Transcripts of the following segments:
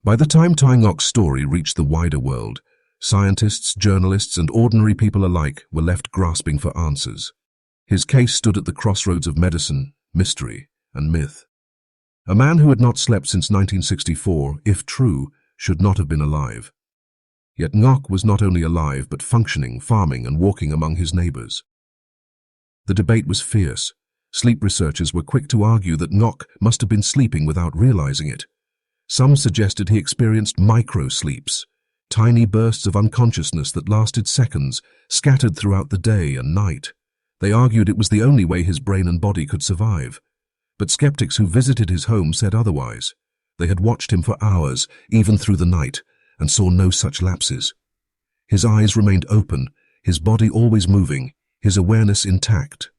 By the time Thai Ngoc's story reached the wider world, scientists, journalists, and ordinary people alike were left grasping for answers. His case stood at the crossroads of medicine, mystery, and myth. A man who had not slept since 1964, if true, should not have been alive. Yet Ngoc was not only alive but functioning, farming, and walking among his neighbors. The debate was fierce. Sleep researchers were quick to argue that Ngoc must have been sleeping without realizing it. Some suggested he experienced micro-sleeps, tiny bursts of unconsciousness that lasted seconds, scattered throughout the day and night. They argued it was the only way his brain and body could survive. But skeptics who visited his home said otherwise. They had watched him for hours, even through the night, and saw no such lapses. His eyes remained open, his body always moving, his awareness intact.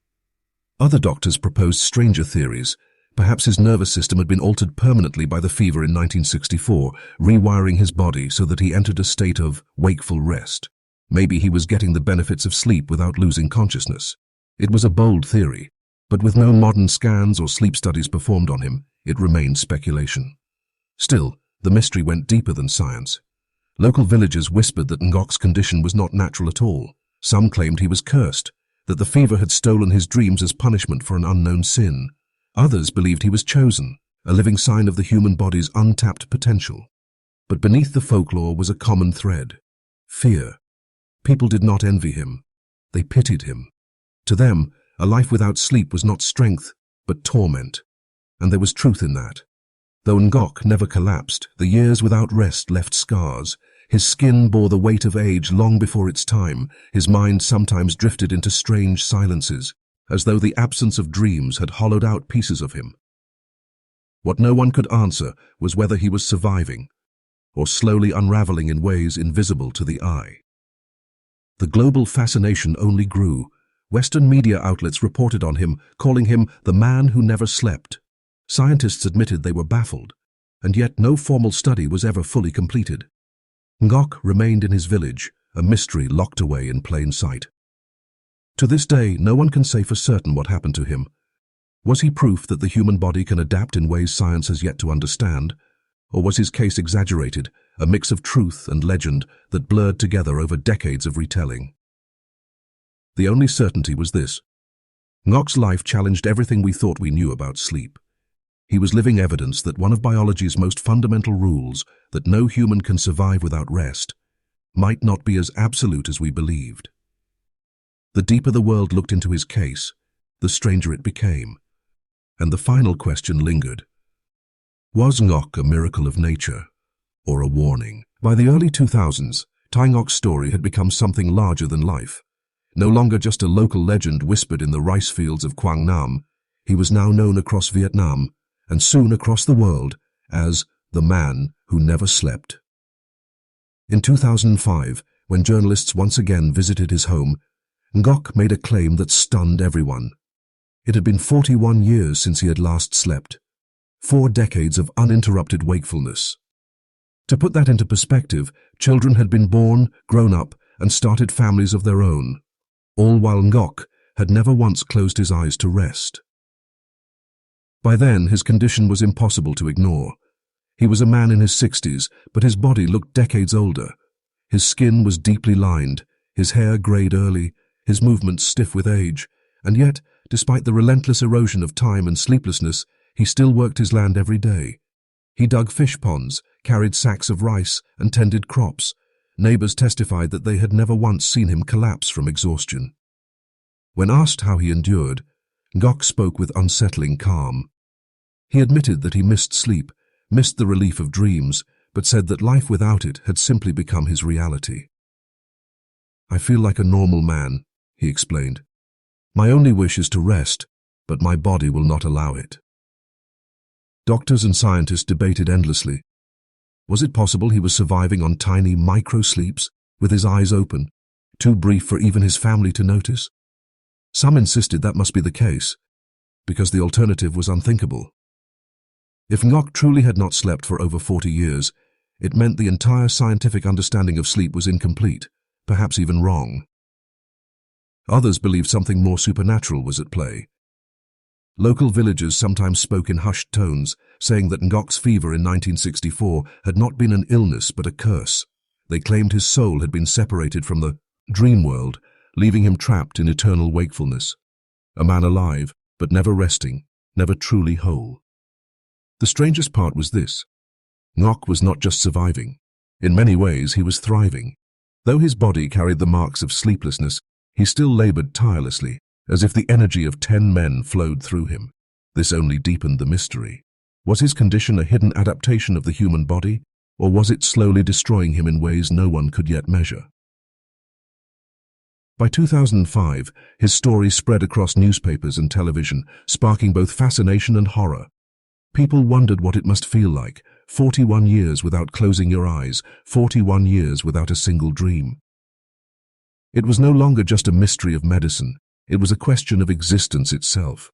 Other doctors proposed stranger theories. Perhaps his nervous system had been altered permanently by the fever in 1964, rewiring his body so that he entered a state of wakeful rest. Maybe he was getting the benefits of sleep without losing consciousness. It was a bold theory, but with no modern scans or sleep studies performed on him, it remained speculation. Still, the mystery went deeper than science. Local villagers whispered that Ngoc's condition was not natural at all. Some claimed he was cursed, that the fever had stolen his dreams as punishment for an unknown sin. Others believed he was chosen, a living sign of the human body's untapped potential. But beneath the folklore was a common thread: fear. People did not envy him. They pitied him. To them, a life without sleep was not strength, but torment. And there was truth in that. Though Ngoc never collapsed, the years without rest left scars. His skin bore the weight of age long before its time. His mind sometimes drifted into strange silences, as though the absence of dreams had hollowed out pieces of him. What no one could answer was whether he was surviving, or slowly unraveling in ways invisible to the eye. The global fascination only grew. Western media outlets reported on him, calling him the man who never slept. Scientists admitted they were baffled, and yet no formal study was ever fully completed. Ngoc remained in his village, a mystery locked away in plain sight. To this day, no one can say for certain what happened to him. Was he proof that the human body can adapt in ways science has yet to understand? Or was his case exaggerated, a mix of truth and legend that blurred together over decades of retelling? The only certainty was this: Ngoc's life challenged everything we thought we knew about sleep. He was living evidence that one of biology's most fundamental rules, that no human can survive without rest, might not be as absolute as we believed. The deeper the world looked into his case, the stranger it became. And the final question lingered. Was Ngoc a miracle of nature, or a warning? By the early 2000s, Thai Ngoc's story had become something larger than life. No longer just a local legend whispered in the rice fields of Quang Nam, he was now known across Vietnam, and soon across the world, as the man who never slept. In 2005, when journalists once again visited his home, Ngoc made a claim that stunned everyone. It had been 41 years since he had last slept. 4 decades of uninterrupted wakefulness. To put that into perspective, children had been born, grown up, and started families of their own, all while Ngoc had never once closed his eyes to rest. By then, his condition was impossible to ignore. He was a man in his 60s, but his body looked decades older. His skin was deeply lined, his hair grayed early, his movements stiff with age, and yet, despite the relentless erosion of time and sleeplessness, he still worked his land every day. He dug fish ponds, carried sacks of rice, and tended crops. Neighbors testified that they had never once seen him collapse from exhaustion. When asked how he endured, Ngoc spoke with unsettling calm. He admitted that he missed sleep, missed the relief of dreams, but said that life without it had simply become his reality. "I feel like a normal man," he explained. "My only wish is to rest, but my body will not allow it." Doctors and scientists debated endlessly. Was it possible he was surviving on tiny micro-sleeps, with his eyes open, too brief for even his family to notice? Some insisted that must be the case, because the alternative was unthinkable. If Ngoc truly had not slept for over 40 years, it meant the entire scientific understanding of sleep was incomplete, perhaps even wrong. Others believed something more supernatural was at play. Local villagers sometimes spoke in hushed tones, saying that Ngoc's fever in 1964 had not been an illness but a curse. They claimed his soul had been separated from the dream world, leaving him trapped in eternal wakefulness. A man alive, but never resting, never truly whole. The strangest part was this. Ngoc was not just surviving. In many ways, he was thriving. Though his body carried the marks of sleeplessness, he still labored tirelessly, as if the energy of 10 men flowed through him. This only deepened the mystery. Was his condition a hidden adaptation of the human body, or was it slowly destroying him in ways no one could yet measure? By 2005, his story spread across newspapers and television, sparking both fascination and horror. People wondered what it must feel like, 41 years without closing your eyes, 41 years without a single dream. It was no longer just a mystery of medicine, it was a question of existence itself.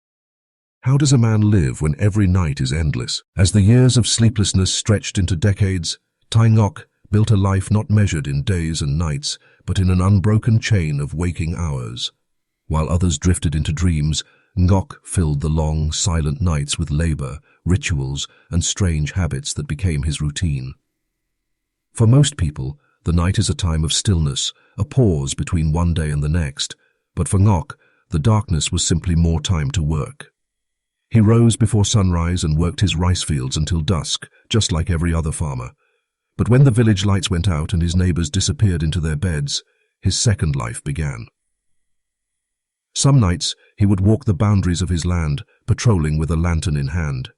How does a man live when every night is endless? As the years of sleeplessness stretched into decades, Thai Ngoc built a life not measured in days and nights, but in an unbroken chain of waking hours. While others drifted into dreams, Ngoc filled the long, silent nights with labor, rituals, and strange habits that became his routine. For most people, the night is a time of stillness, a pause between one day and the next, but for Ngoc, the darkness was simply more time to work. He rose before sunrise and worked his rice fields until dusk, just like every other farmer. But when the village lights went out and his neighbors disappeared into their beds, his second life began. Some nights, he would walk the boundaries of his land, patrolling with a lantern in hand.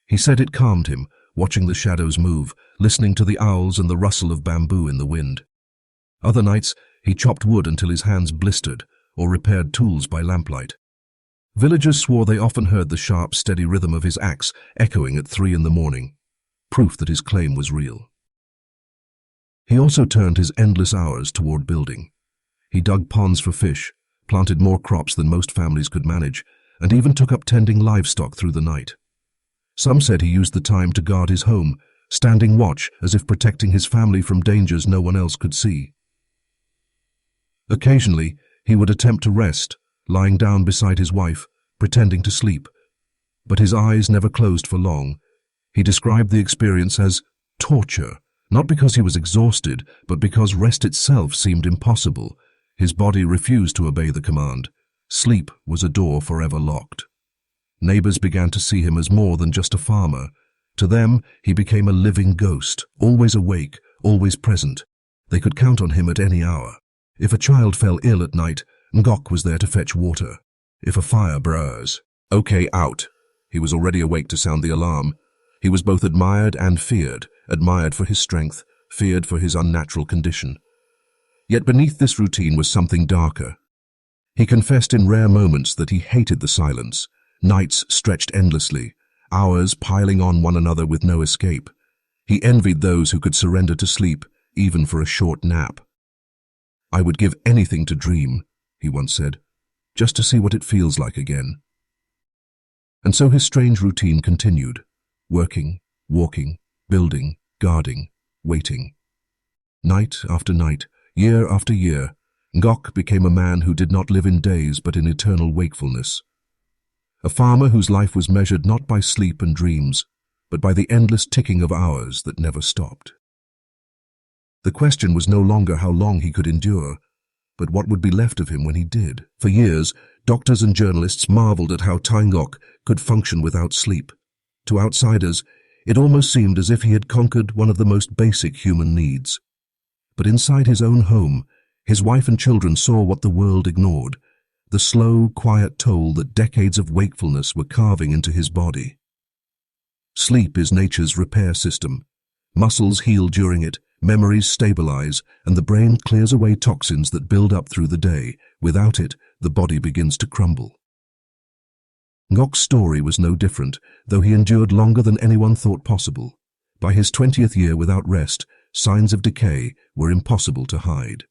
He said it calmed him, watching the shadows move, listening to the owls and the rustle of bamboo in the wind. Other nights, he chopped wood until his hands blistered, or repaired tools by lamplight. Villagers swore they often heard the sharp, steady rhythm of his axe echoing at 3 in the morning, proof that his claim was real. He also turned his endless hours toward building. He dug ponds for fish, planted more crops than most families could manage, and even took up tending livestock through the night. Some said he used the time to guard his home, standing watch as if protecting his family from dangers no one else could see. Occasionally, he would attempt to rest, lying down beside his wife, pretending to sleep. But his eyes never closed for long. He described the experience as torture, not because he was exhausted, but because rest itself seemed impossible. His body refused to obey the command. Sleep was a door forever locked. Neighbors began to see him as more than just a farmer. To them, he became a living ghost, always awake, always present. They could count on him at any hour. If a child fell ill at night, Ngoc was there to fetch water. If a fire burst, "Okay, out." He was already awake to sound the alarm. He was both admired and feared, admired for his strength, feared for his unnatural condition. Yet beneath this routine was something darker. He confessed in rare moments that he hated the silence. Nights stretched endlessly, hours piling on one another with no escape. He envied those who could surrender to sleep, even for a short nap. "I would give anything to dream," he once said, "just to see what it feels like again." And so his strange routine continued, working, walking, building, guarding, waiting. Night after night, year after year, Ngoc became a man who did not live in days but in eternal wakefulness. A farmer whose life was measured not by sleep and dreams, but by the endless ticking of hours that never stopped. The question was no longer how long he could endure, but what would be left of him when he did. For years, doctors and journalists marveled at how Thai Ngoc could function without sleep. To outsiders, it almost seemed as if he had conquered one of the most basic human needs. But inside his own home, his wife and children saw what the world ignored, the slow, quiet toll that decades of wakefulness were carving into his body. Sleep is nature's repair system. Muscles heal during it, memories stabilize, and the brain clears away toxins that build up through the day. Without it, the body begins to crumble. Ngoc's story was no different, though he endured longer than anyone thought possible. By his 20th year without rest, signs of decay were impossible to hide.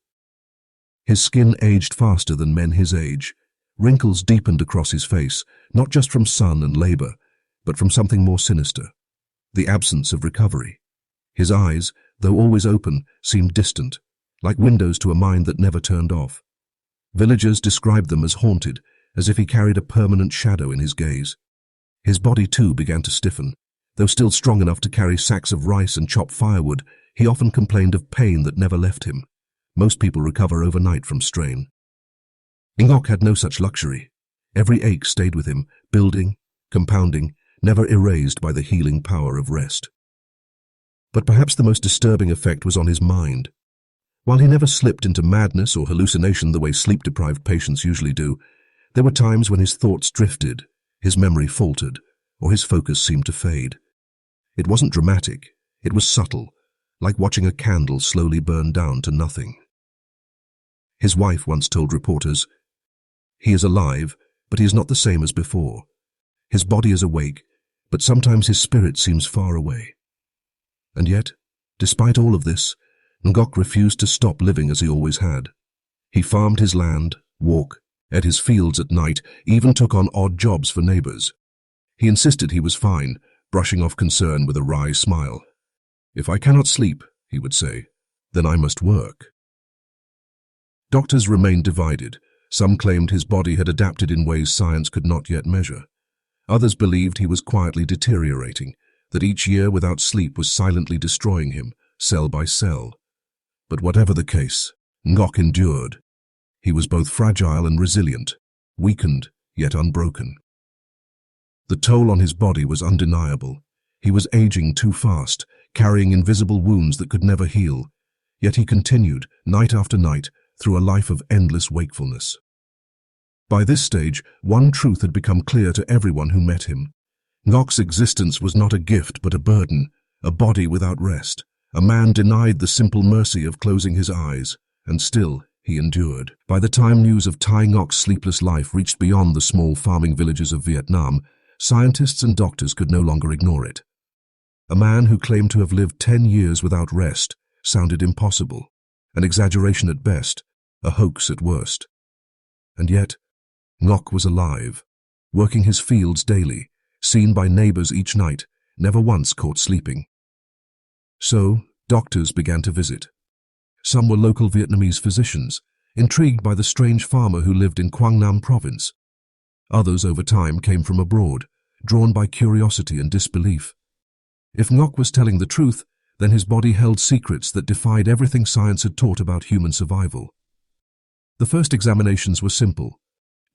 His skin aged faster than men his age. Wrinkles deepened across his face, not just from sun and labor, but from something more sinister, the absence of recovery. His eyes, though always open, seemed distant, like windows to a mind that never turned off. Villagers described them as haunted, as if he carried a permanent shadow in his gaze. His body too began to stiffen. Though still strong enough to carry sacks of rice and chop firewood, he often complained of pain that never left him. Most people recover overnight from strain. Ngoc had no such luxury. Every ache stayed with him, building, compounding, never erased by the healing power of rest. But perhaps the most disturbing effect was on his mind. While he never slipped into madness or hallucination the way sleep-deprived patients usually do, there were times when his thoughts drifted, his memory faltered, or his focus seemed to fade. It wasn't dramatic, it was subtle, like watching a candle slowly burn down to nothing. His wife once told reporters, "He is alive, but he is not the same as before. His body is awake, but sometimes his spirit seems far away." And yet, despite all of this, Ngoc refused to stop living as he always had. He farmed his land, walked, ate his fields at night, even took on odd jobs for neighbors. He insisted he was fine, brushing off concern with a wry smile. "If I cannot sleep," he would say, "then I must work." Doctors remained divided. Some claimed his body had adapted in ways science could not yet measure. Others believed he was quietly deteriorating, that each year without sleep was silently destroying him, cell by cell. But whatever the case, Ngoc endured. He was both fragile and resilient, weakened yet unbroken. The toll on his body was undeniable. He was aging too fast, carrying invisible wounds that could never heal. Yet he continued, night after night, through a life of endless wakefulness. By this stage, one truth had become clear to everyone who met him. Ngoc's existence was not a gift but a burden, a body without rest. A man denied the simple mercy of closing his eyes, and still he endured. By the time news of Thai Ngoc's sleepless life reached beyond the small farming villages of Vietnam, scientists and doctors could no longer ignore it. A man who claimed to have lived 10 years without rest sounded impossible, an exaggeration at best, a hoax at worst. And yet, Ngoc was alive, working his fields daily, seen by neighbors each night, never once caught sleeping. So, doctors began to visit. Some were local Vietnamese physicians, intrigued by the strange farmer who lived in Quang Nam province. Others over time came from abroad, drawn by curiosity and disbelief. If Ngoc was telling the truth, then his body held secrets that defied everything science had taught about human survival. The first examinations were simple.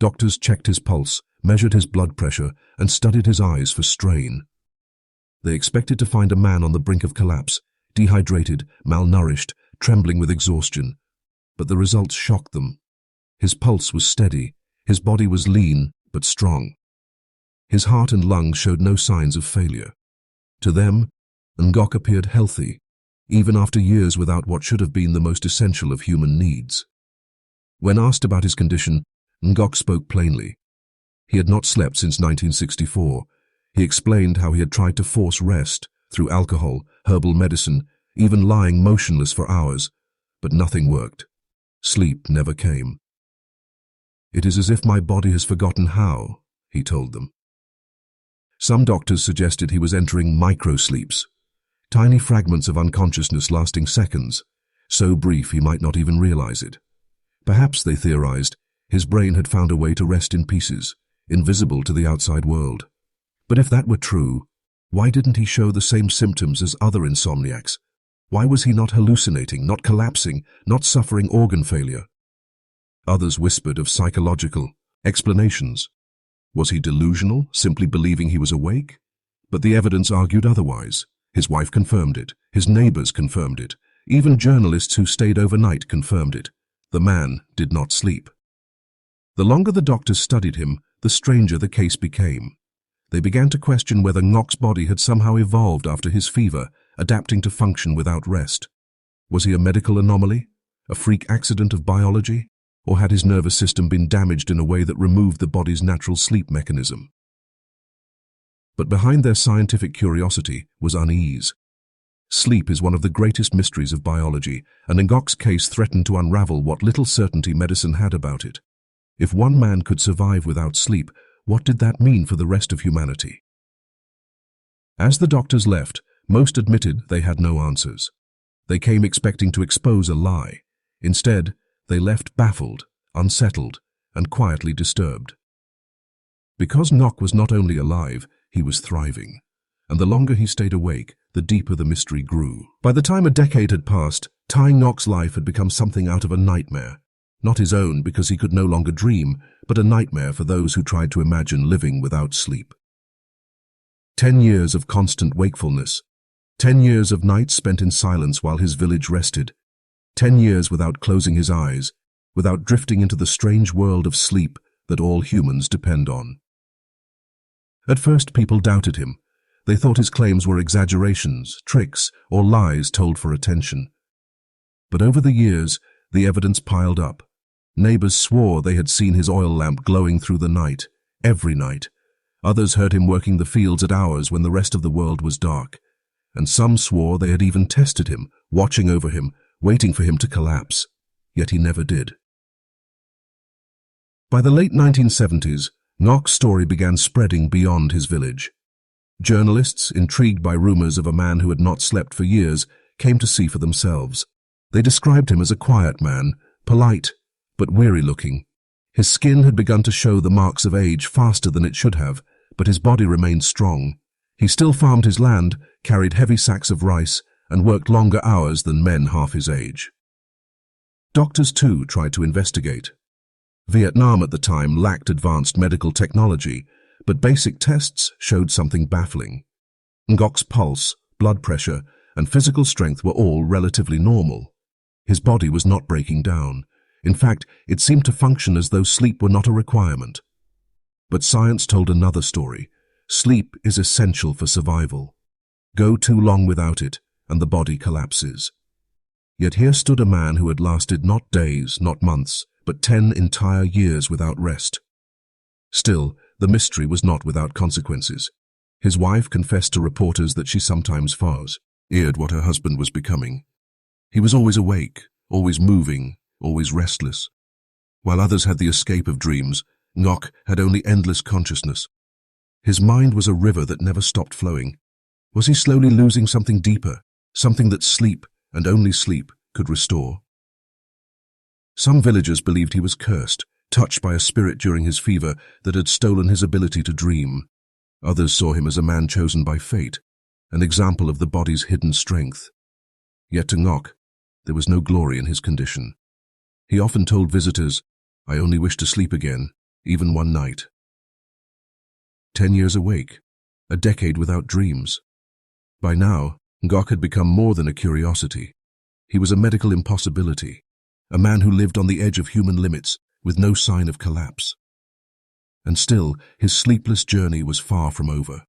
Doctors checked his pulse, measured his blood pressure, and studied his eyes for strain. They expected to find a man on the brink of collapse, dehydrated, malnourished, trembling with exhaustion. But the results shocked them. His pulse was steady, his body was lean but strong. His heart and lungs showed no signs of failure. To them, Ngoc appeared healthy, even after years without what should have been the most essential of human needs. When asked about his condition, Ngoc spoke plainly. He had not slept since 1964. He explained how he had tried to force rest through alcohol, herbal medicine, even lying motionless for hours, but nothing worked. Sleep never came. "It is as if my body has forgotten how," he told them. Some doctors suggested he was entering microsleeps, tiny fragments of unconsciousness lasting seconds, so brief he might not even realize it. Perhaps, they theorized, his brain had found a way to rest in pieces, invisible to the outside world. But if that were true, why didn't he show the same symptoms as other insomniacs? Why was he not hallucinating, not collapsing, not suffering organ failure? Others whispered of psychological explanations. Was he delusional, simply believing he was awake? But the evidence argued otherwise. His wife confirmed it. His neighbors confirmed it. Even journalists who stayed overnight confirmed it. The man did not sleep. The longer the doctors studied him, the stranger the case became. They began to question whether Ngoc's body had somehow evolved after his fever, adapting to function without rest. Was he a medical anomaly? A freak accident of biology? Or had his nervous system been damaged in a way that removed the body's natural sleep mechanism? But behind their scientific curiosity was unease. Sleep is one of the greatest mysteries of biology, and Ngoc's case threatened to unravel what little certainty medicine had about it. If one man could survive without sleep, what did that mean for the rest of humanity? As the doctors left, most admitted they had no answers. They came expecting to expose a lie. Instead, they left baffled, unsettled, and quietly disturbed. Because Ngoc was not only alive, he was thriving. And the longer he stayed awake, the deeper the mystery grew. By the time a decade had passed, Thai Ngoc's life had become something out of a nightmare. Not his own because he could no longer dream, but a nightmare for those who tried to imagine living without sleep. 10 years of constant wakefulness. 10 years of nights spent in silence while his village rested. 10 years without closing his eyes, without drifting into the strange world of sleep that all humans depend on. At first, people doubted him. They thought his claims were exaggerations, tricks, or lies told for attention. But over the years, the evidence piled up. Neighbors swore they had seen his oil lamp glowing through the night, every night. Others heard him working the fields at hours when the rest of the world was dark. And some swore they had even tested him, watching over him, waiting for him to collapse. Yet he never did. By the late 1970s, Ngoc's story began spreading beyond his village. Journalists, intrigued by rumors of a man who had not slept for years, came to see for themselves. They described him as a quiet man, polite, but weary-looking. His skin had begun to show the marks of age faster than it should have, but his body remained strong. He still farmed his land, carried heavy sacks of rice, and worked longer hours than men half his age. Doctors, too, tried to investigate. Vietnam at the time lacked advanced medical technology, but basic tests showed something baffling. Ngoc's pulse, blood pressure, and physical strength were all relatively normal. His body was not breaking down. In fact, it seemed to function as though sleep were not a requirement. But science told another story. Sleep is essential for survival. Go too long without it, and the body collapses. Yet here stood a man who had lasted not days, not months, but 10 entire years without rest. Still, the mystery was not without consequences. His wife confessed to reporters that she sometimes feared what her husband was becoming. He was always awake, always moving, always restless. While others had the escape of dreams, Ngoc had only endless consciousness. His mind was a river that never stopped flowing. Was he slowly losing something deeper, something that sleep, and only sleep, could restore? Some villagers believed he was cursed, touched by a spirit during his fever that had stolen his ability to dream. Others saw him as a man chosen by fate, an example of the body's hidden strength. Yet to Ngoc, there was no glory in his condition. He often told visitors, "I only wish to sleep again, even one night." 10 years awake, a decade without dreams. By now, Ngoc had become more than a curiosity. He was a medical impossibility, a man who lived on the edge of human limits with no sign of collapse. And still, his sleepless journey was far from over.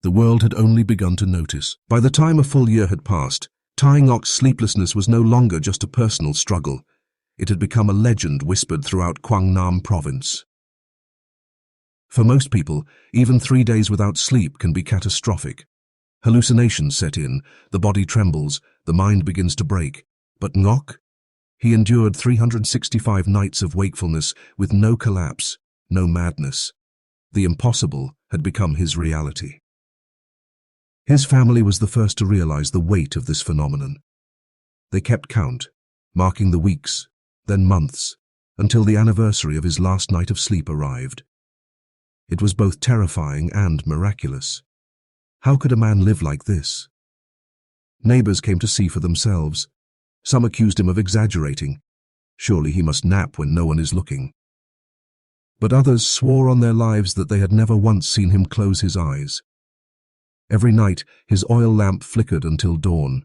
The world had only begun to notice. By the time a full year had passed, Thai Ngoc's sleeplessness was no longer just a personal struggle. It had become a legend whispered throughout Quang Nam province. For most people, even 3 days without sleep can be catastrophic. Hallucinations set in, the body trembles, the mind begins to break. But Ngoc? He endured 365 nights of wakefulness with no collapse, no madness. The impossible had become his reality. His family was the first to realize the weight of this phenomenon. They kept count, marking the weeks, then months, until the anniversary of his last night of sleep arrived. It was both terrifying and miraculous. How could a man live like this? Neighbors came to see for themselves. Some accused him of exaggerating. Surely he must nap when no one is looking. But others swore on their lives that they had never once seen him close his eyes. Every night, his oil lamp flickered until dawn.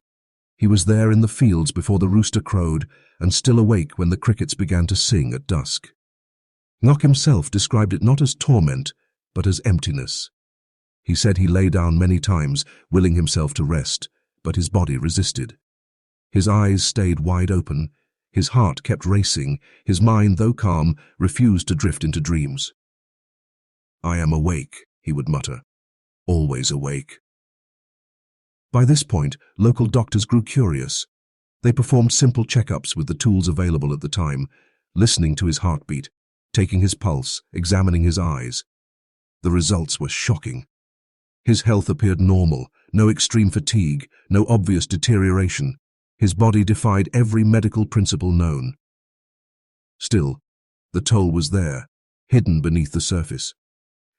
He was there in the fields before the rooster crowed and still awake when the crickets began to sing at dusk. Ngoc himself described it not as torment, but as emptiness. He said he lay down many times, willing himself to rest, but his body resisted. His eyes stayed wide open, his heart kept racing, his mind, though calm, refused to drift into dreams. "I am awake," he would mutter, "always awake." By this point, local doctors grew curious. They performed simple checkups with the tools available at the time, listening to his heartbeat, taking his pulse, examining his eyes. The results were shocking. His health appeared normal, no extreme fatigue, no obvious deterioration. His body defied every medical principle known. Still, the toll was there, hidden beneath the surface.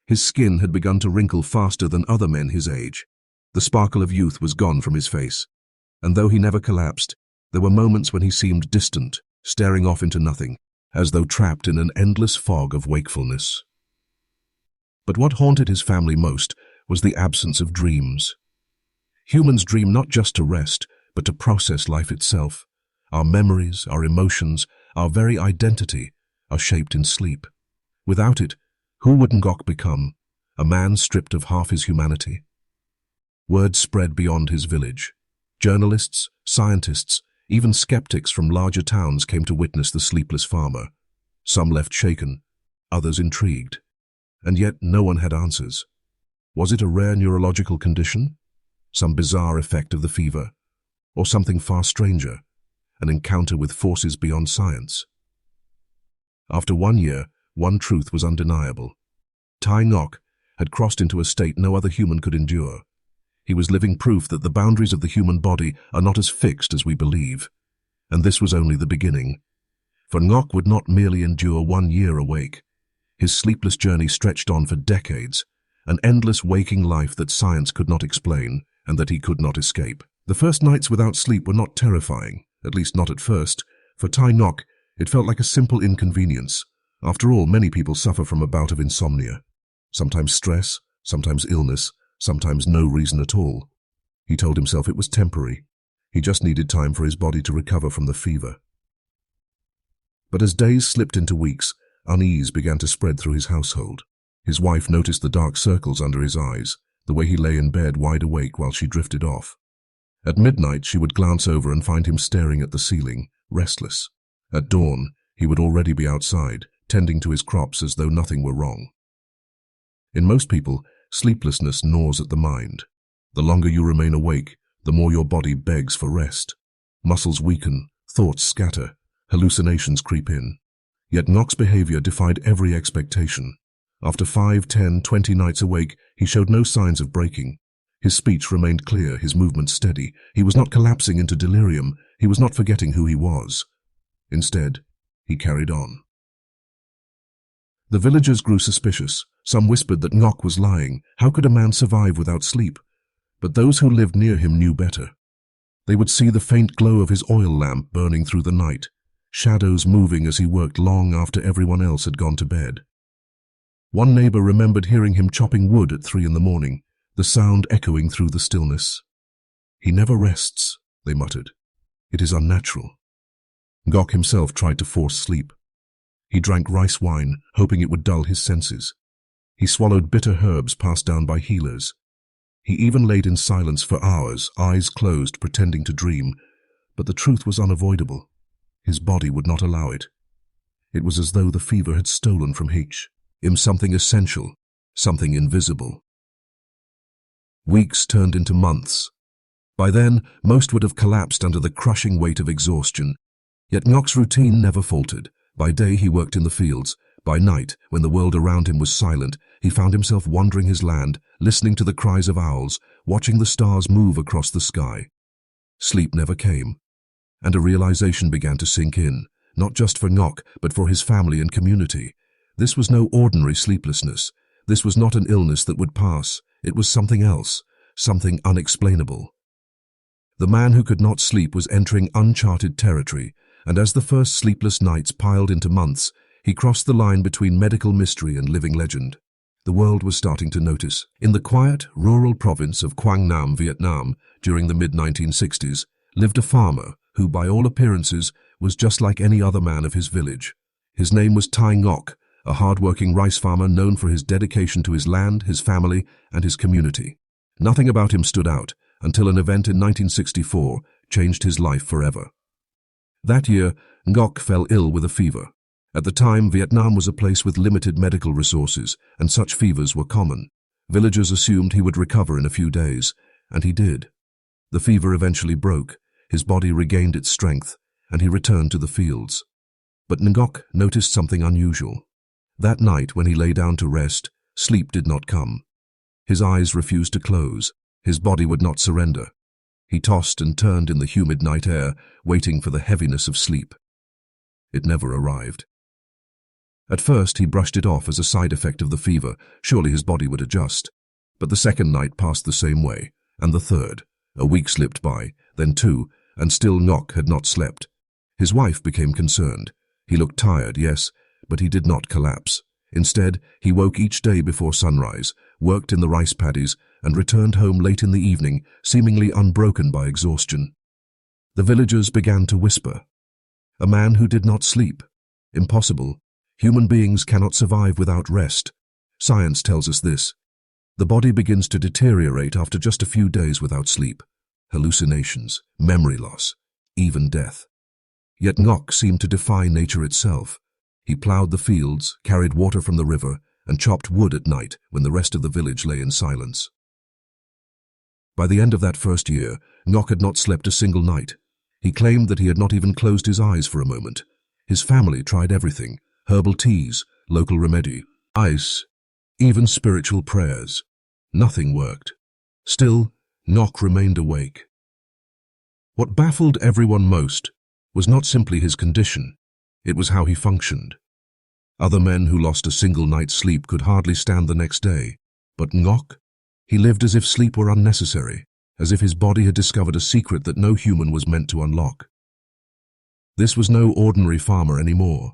His skin had begun to wrinkle faster than other men his age. The sparkle of youth was gone from his face, and though he never collapsed, there were moments when he seemed distant, staring off into nothing, as though trapped in an endless fog of wakefulness. But what haunted his family most was the absence of dreams. Humans dream not just to rest, but to process life itself. Our memories, our emotions, our very identity are shaped in sleep. Without it, who would Ngoc become? A man stripped of half his humanity? Word spread beyond his village. Journalists, scientists, even skeptics from larger towns came to witness the sleepless farmer. Some left shaken, others intrigued. And yet no one had answers. Was it a rare neurological condition? Some bizarre effect of the fever? Or something far stranger? An encounter with forces beyond science? After 1 year, one truth was undeniable. Thai Ngoc had crossed into a state no other human could endure. He was living proof that the boundaries of the human body are not as fixed as we believe. And this was only the beginning. For Ngoc would not merely endure 1 year awake. His sleepless journey stretched on for decades, an endless waking life that science could not explain and that he could not escape. The first nights without sleep were not terrifying, at least not at first. For Thai Ngoc, it felt like a simple inconvenience. After all, many people suffer from a bout of insomnia. Sometimes stress, sometimes illness, sometimes no reason at all. He told himself it was temporary. He just needed time for his body to recover from the fever. But as days slipped into weeks, unease began to spread through his household. His wife noticed the dark circles under his eyes, the way he lay in bed wide awake while she drifted off. At midnight, she would glance over and find him staring at the ceiling, restless. At dawn, he would already be outside, tending to his crops as though nothing were wrong. In most people, sleeplessness gnaws at the mind. The longer you remain awake, the more your body begs for rest. Muscles weaken, thoughts scatter, hallucinations creep in. Yet Ngoc's behavior defied every expectation. After 5, 10, 20 nights awake, he showed no signs of breaking. His speech remained clear, his movements steady. He was not collapsing into delirium. He was not forgetting who he was. Instead, he carried on. The villagers grew suspicious. Some whispered that Ngoc was lying. How could a man survive without sleep? But those who lived near him knew better. They would see the faint glow of his oil lamp burning through the night, shadows moving as he worked long after everyone else had gone to bed. One neighbor remembered hearing him chopping wood at 3 in the morning, the sound echoing through the stillness. "He never rests," they muttered. "It is unnatural." Ngoc himself tried to force sleep. He drank rice wine, hoping it would dull his senses. He swallowed bitter herbs passed down by healers. He even laid in silence for hours, eyes closed, pretending to dream. But the truth was unavoidable. His body would not allow it. It was as though the fever had stolen from him something essential, something invisible. Weeks turned into months. By then, most would have collapsed under the crushing weight of exhaustion. Yet Ngoc's routine never faltered. By day he worked in the fields. By night, when the world around him was silent, he found himself wandering his land, listening to the cries of owls, watching the stars move across the sky. Sleep never came, and a realization began to sink in, not just for Ngoc, but for his family and community. This was no ordinary sleeplessness. This was not an illness that would pass. It was something else, something unexplainable. The man who could not sleep was entering uncharted territory, and as the first sleepless nights piled into months, he crossed the line between medical mystery and living legend. The world was starting to notice. In the quiet, rural province of Quang Nam, Vietnam, during the mid-1960s, lived a farmer who, by all appearances, was just like any other man of his village. His name was Thai Ngoc, a hard-working rice farmer known for his dedication to his land, his family, and his community. Nothing about him stood out until an event in 1964 changed his life forever. That year, Ngoc fell ill with a fever. At the time, Vietnam was a place with limited medical resources, and such fevers were common. Villagers assumed he would recover in a few days, and he did. The fever eventually broke, his body regained its strength, and he returned to the fields. But Ngoc noticed something unusual. That night, when he lay down to rest, sleep did not come. His eyes refused to close, his body would not surrender. He tossed and turned in the humid night air, waiting for the heaviness of sleep. It never arrived. At first, he brushed it off as a side effect of the fever. Surely his body would adjust. But the second night passed the same way, and the third. A week slipped by, then two, and still Ngoc had not slept. His wife became concerned. He looked tired, yes, but he did not collapse. Instead, he woke each day before sunrise, worked in the rice paddies, and returned home late in the evening, seemingly unbroken by exhaustion. The villagers began to whisper. A man who did not sleep. Impossible. Human beings cannot survive without rest. Science tells us this. The body begins to deteriorate after just a few days without sleep. Hallucinations, memory loss, even death. Yet Ngoc seemed to defy nature itself. He ploughed the fields, carried water from the river, and chopped wood at night when the rest of the village lay in silence. By the end of that first year, Ngoc had not slept a single night. He claimed that he had not even closed his eyes for a moment. His family tried everything: herbal teas, local remedy, ice, even spiritual prayers. Nothing worked. Still, Ngoc remained awake. What baffled everyone most was not simply his condition, it was how he functioned. Other men who lost a single night's sleep could hardly stand the next day. But Ngoc? He lived as if sleep were unnecessary, as if his body had discovered a secret that no human was meant to unlock. This was no ordinary farmer anymore.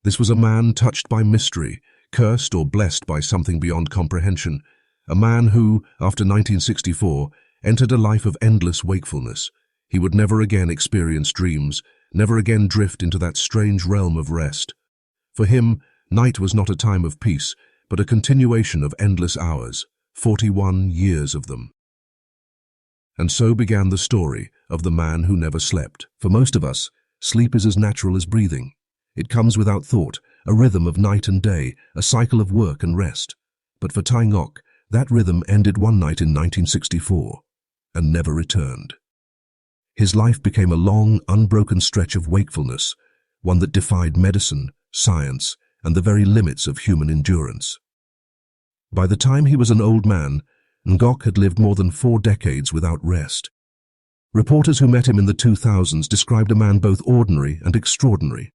This was a man touched by mystery, cursed or blessed by something beyond comprehension. A man who, after 1964, entered a life of endless wakefulness. He would never again experience dreams, never again drift into that strange realm of rest. For him, night was not a time of peace, but a continuation of endless hours, 41 years of them. And so began the story of the man who never slept. For most of us, sleep is as natural as breathing. It comes without thought, a rhythm of night and day, a cycle of work and rest. But for Thai Ngoc, that rhythm ended one night in 1964 and never returned. His life became a long, unbroken stretch of wakefulness, one that defied medicine, science, and the very limits of human endurance. By the time he was an old man, Ngoc had lived more than 4 decades without rest. Reporters who met him in the 2000s described a man both ordinary and extraordinary.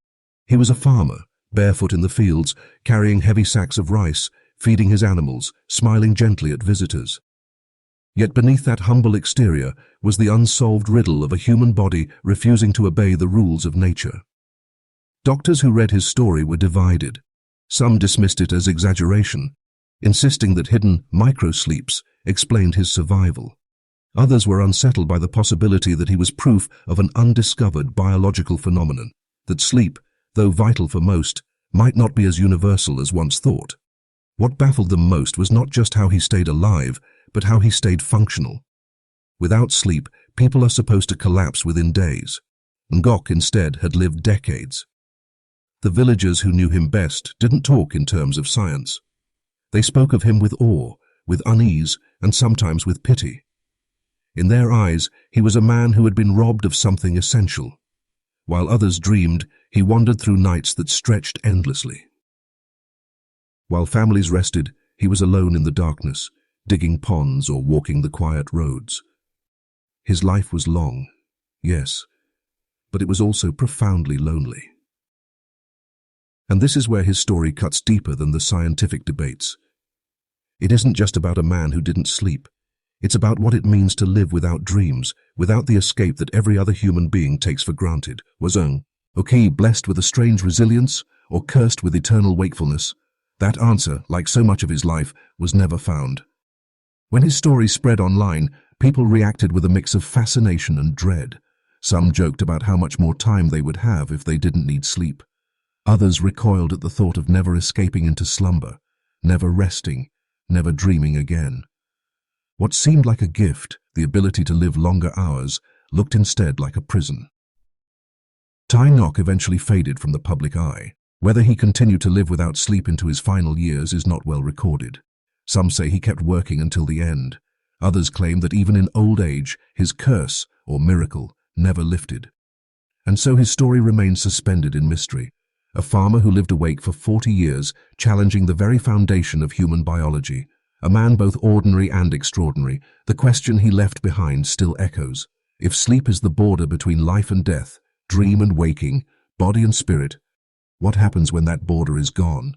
He was a farmer, barefoot in the fields, carrying heavy sacks of rice, feeding his animals, smiling gently at visitors. Yet beneath that humble exterior was the unsolved riddle of a human body refusing to obey the rules of nature. Doctors who read his story were divided. Some dismissed it as exaggeration, insisting that hidden microsleeps explained his survival. Others were unsettled by the possibility that he was proof of an undiscovered biological phenomenon, that sleep, though vital for most, might not be as universal as once thought. What baffled them most was not just how he stayed alive, but how he stayed functional. Without sleep, people are supposed to collapse within days. Ngoc instead had lived decades. The villagers who knew him best didn't talk in terms of science. They spoke of him with awe, with unease, and sometimes with pity. In their eyes, he was a man who had been robbed of something essential. While others dreamed, he wandered through nights that stretched endlessly. While families rested, he was alone in the darkness, digging ponds or walking the quiet roads. His life was long, yes, but it was also profoundly lonely. And this is where his story cuts deeper than the scientific debates. It isn't just about a man who didn't sleep. It's about what it means to live without dreams, without the escape that every other human being takes for granted. Was he blessed with a strange resilience or cursed with eternal wakefulness? That answer, like so much of his life, was never found. When his story spread online, people reacted with a mix of fascination and dread. Some joked about how much more time they would have if they didn't need sleep. Others recoiled at the thought of never escaping into slumber, never resting, never dreaming again. What seemed like a gift, the ability to live longer hours, looked instead like a prison. Thai Ngoc eventually faded from the public eye. Whether he continued to live without sleep into his final years is not well recorded. Some say he kept working until the end. Others claim that even in old age, his curse, or miracle, never lifted. And so his story remains suspended in mystery. A farmer who lived awake for 40 years, challenging the very foundation of human biology. A man both ordinary and extraordinary. The question he left behind still echoes. If sleep is the border between life and death, dream and waking, body and spirit, What happens when that border is gone?